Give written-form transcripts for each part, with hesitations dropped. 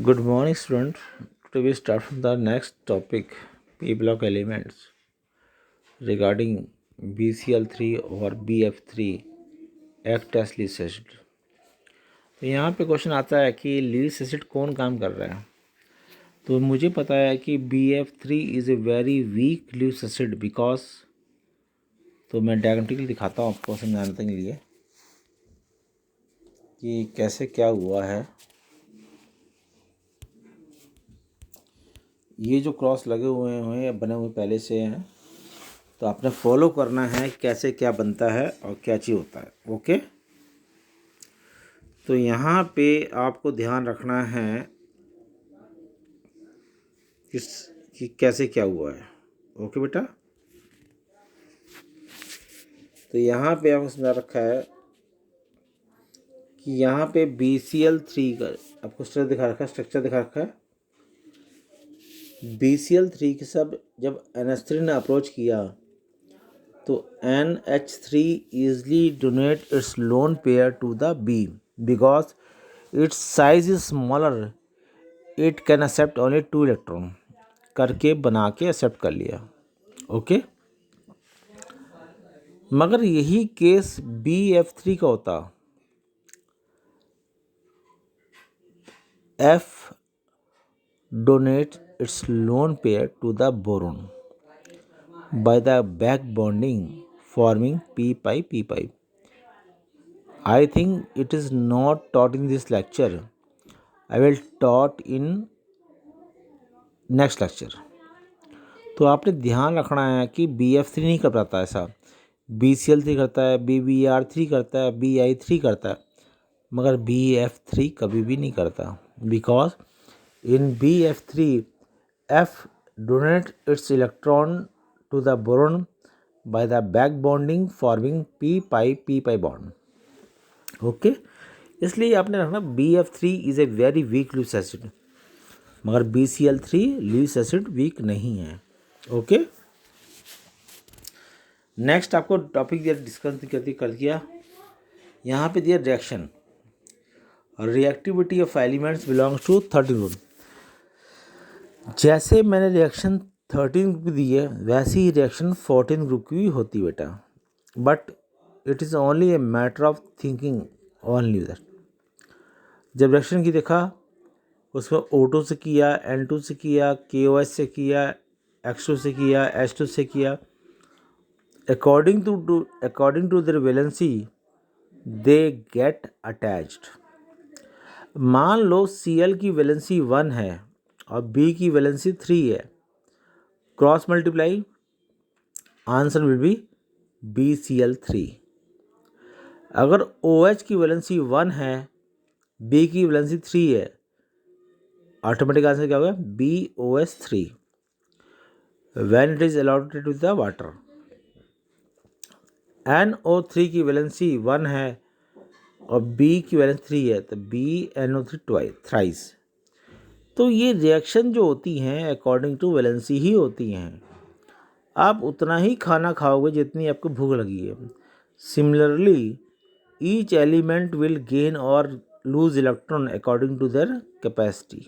Good morning, students. Today we start from the next topic, P block elements regarding BCl3 or BF3 act as lead acid. तो यहाँ पे question आता है कि lead acid कौन काम कर रहा है। तो मुझे पता है कि BF3 is a very week lead acid because, तो मैं डायग्रामेटिकली दिखाता हूँ आपको समझाने के लिए कि कैसे क्या हुआ है। ये जो क्रॉस लगे हुए हैं बने हुए पहले से हैं, तो आपने फॉलो करना है कैसे क्या बनता है और क्या चीज़ होता है। ओके, तो यहाँ पे आपको ध्यान रखना है कि कैसे क्या हुआ है। ओके बेटा, तो यहाँ पे आपको समझा रखा है कि यहाँ पे BCl3 का आपको स्ट्रक्चर दिखा रखा है। BCl3 के सब जब NH3 ने अप्रोच किया तो NH3 easily donate its lone pair to the B because its size is smaller, it can accept only 2 electron करके बना के एक्सेप्ट कर लिया। ओके, मगर यही केस BF3 का होता। F donate its lone pair to the boron by the back bonding forming P pi P pi. I think it is not taught in this lecture. I will taught in next lecture. तो आपने ध्यान रखना है कि BF3 नहीं कर पाता ऐसा, BCl3 करता है, BBr3 करता है, BI3 करता है, मगर BF3 कभी भी नहीं करता because in BF3 F donate its electron to the boron by the back bonding forming P pi bond. Okay, इसलिए आपने रखना BF3 is a very weak Lewis acid, मगर BCl3 लूस एसिड वीक नहीं है। ओके, नेक्स्ट आपको topic दिया discuss कर दिया। यहाँ पे दिया reaction, reactivity of elements belongs to 13 group. जैसे मैंने रिएक्शन 13 ग्रुप की दी है वैसे ही रिएक्शन 14 ग्रुप की भी होती है बेटा, but it is only a matter of thinking only that. जब रिएक्शन की देखा उसमें O2 से किया, N2 से किया, KOH से किया, X2 से किया, H2 से किया, according to their valency they get attached। मान लो Cl की वैलेंसी 1 है और B की वैलेंसी 3 है, cross multiply, answer will be BCl3। अगर OH की वैलेंसी 1 है, B की वैलेंसी 3 है, ऑटोमेटिक आंसर क्या होगा BOH3 when it is allotted with the water। NO3 की वैलेंसी 1 है और B की वैलेंसी 3 है तो BNO3 थ्राइस। तो ये रिएक्शन जो होती हैं अकॉर्डिंग टू वैलेंसी ही होती हैं। आप उतना ही खाना खाओगे जितनी आपको भूख लगी है। Similarly each element will gain और lose electron according to their capacity,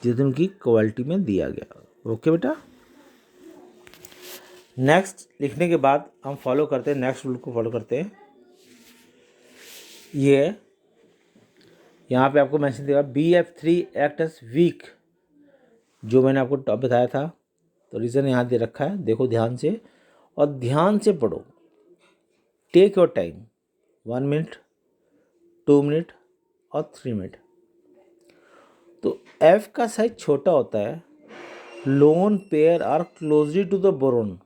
जितनी उनकी क्वालिटी में दिया गया। ओके बेटा, नेक्स्ट लिखने के बाद हम फॉलो करते हैं, नेक्स्ट रूल को फॉलो करते हैं। ये यहाँ पे आपको मेंशन देगा BF3 एक्ट एज वीक, जो मैंने आपको टॉप बताया था। तो रीज़न यहाँ दे रखा है, देखो ध्यान से और ध्यान से पढ़ो। Take your time, 1 minute, 2 minute और 3 मिनट। तो F का साइज छोटा होता है, lone pair are closely to the boron.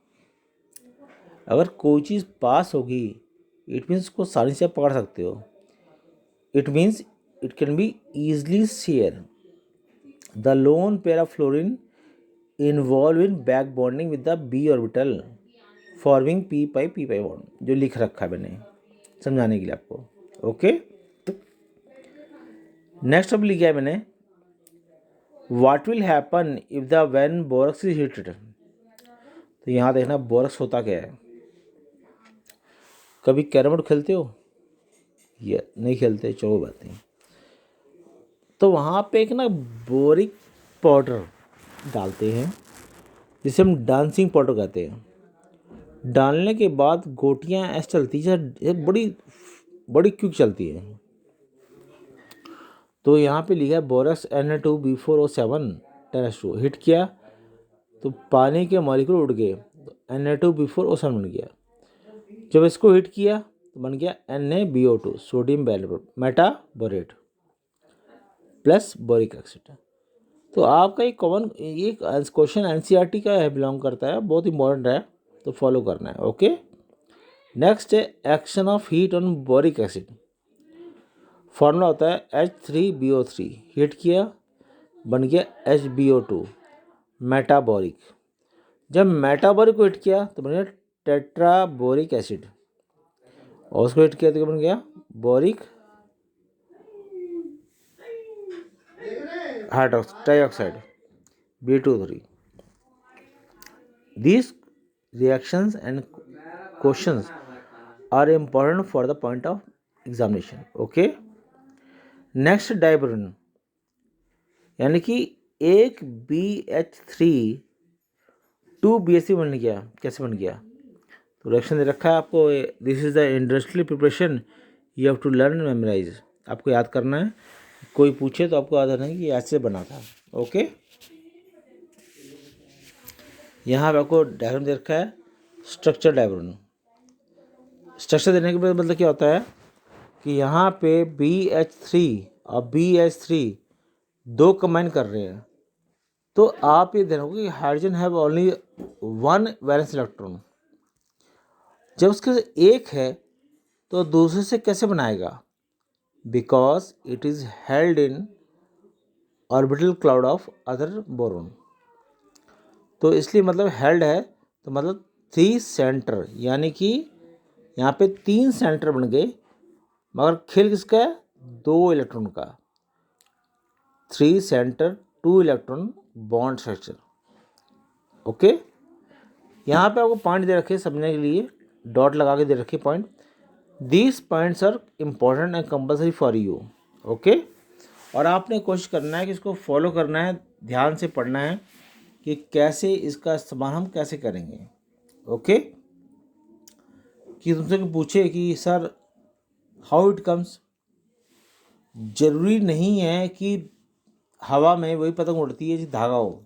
अगर कोई चीज़ पास होगी इट मीन्स उसको आसानी से पकड़ सकते हो, it means it can be easily share. The lone pair of fluorine involve in back bonding with the B orbital forming P pi bond, जो लिख रखा है मैंने समझाने के लिए आपको। ओके, नेक्स्ट अब लिखा है मैंने, what will happen if the when borax is heated. तो यहाँ देखना बोरक्स होता क्या है। कभी कैरम बोर्ड खेलते हो? ये नहीं खेलते, चलो बात नहीं। तो वहाँ पे एक ना बोरिक पाउडर डालते हैं जिसे हम डांसिंग पाउडर कहते हैं। डालने के बाद गोटियाँ ऐसे चलती है, ये बड़ी बड़ी क्विक चलती है। तो यहाँ पे लिखा है बोरस Na2B4O7 10H2 हिट किया तो पानी के मॉलिक्यूल उड़ गए, तो Na2B4O7 बन गया। जब इसको हिट किया तो बन गया NaBO2 sodium metaborate plus boric acid. तो आपका एक कॉमन ये क्वेश्चन एनसीईआरटी का है, बिलोंग करता है, बहुत इंपॉर्टेंट है, तो फॉलो करना है। ओके, नेक्स्ट है action of heat on boric acid. Formula होता है H3BO3 हिट किया बन गया HBO2 मेटाबोरिक। जब मेटाबोरिक को हिट किया तो बन गया टेट्राबोरिक एसिड, और उसको हिट किया तो बन गया boric dioxide B2O3। These reactions and questions are important for the point of examination. Okay, next डाइब्रोन, यानी कि एक BH3 2BH3 बन गया। कैसे बन गया? तो रिएक्शन दे रखा है आपको, this is the industrial preparation you have to learn memorize. आपको याद करना है, कोई पूछे तो आपको याद रखना है कि ऐसे बना था। ओके, यहाँ पे आपको डायग्राम दे रखा है स्ट्रक्चर डायग्राम। स्ट्रक्चर देने के बाद मतलब क्या होता है कि यहाँ पे BH3 और BH3 दो कंबाइन कर रहे हैं, तो आप ये देखोगे कि hydrogen have only one valence electron. जब उसके एक है तो दूसरे से कैसे बनाएगा? Because it is held in orbital cloud of other boron. तो इसलिए मतलब हेल्ड है तो मतलब 3 सेंटर, यानी कि यहाँ पे 3 सेंटर बन गए, मगर खेल किसका है? 2 इलेक्ट्रॉन का। 3 centre 2 electron bond structure. Okay, यहाँ पे आपको पॉइंट दे रखे समझने के लिए, डॉट लगा के दे रखे point. These points are important and compulsory for you. Okay, और आपने कोशिश करना है कि इसको फॉलो करना है, ध्यान से पढ़ना है कि कैसे इसका इस्तेमाल हम कैसे करेंगे। ओके, कि तुमसे पूछे कि सर हाउ इट कम्स, जरूरी नहीं है कि हवा में वही पतंग उड़ती है जिस धागा हो।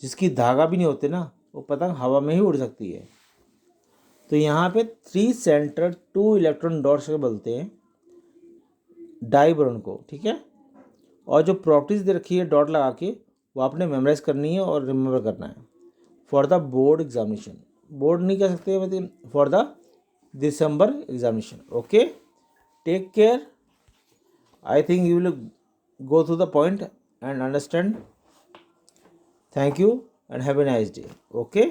जिसकी धागा भी नहीं होते ना, वो पतंग हवा में ही उड़ सकती है। तो यहाँ पे 3 सेंटर 2 इलेक्ट्रॉन डॉट्स के बोलते हैं डाइब्रोन को। ठीक है, और जो प्रॉपर्टीज दे रखी है डॉट लगा के, वो आपने मेमोराइज करनी है और रिमेंबर करना है for the board examination. Board नहीं कह सकते, मतलब for the December examination. Okay, take care. I think you will go through the point and understand. Thank you and have a nice day. Okay.